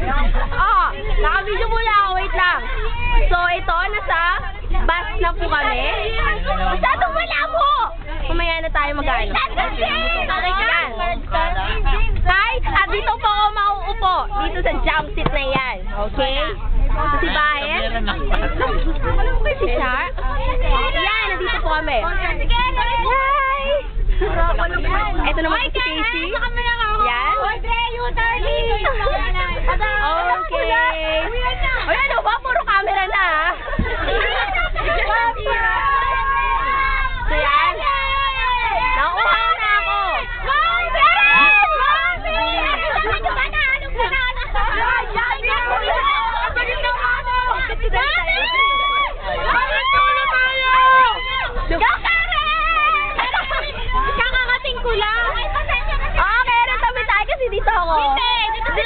Oh, naka-video muna ako. Wait lang. So, ito, nasa bus na po kami. Masyadong malabo! Kumaya na tayo mag-ano. Ayan. Hi! At dito po ako mauupo. Dito sa jump seat na yan. Okay? Ito si Baet. Alam mo ba si Char? Yan, nandito po kami. Hi! Ito naman po si Casey. Yan. Okay. O yan o ba? Puro camera na.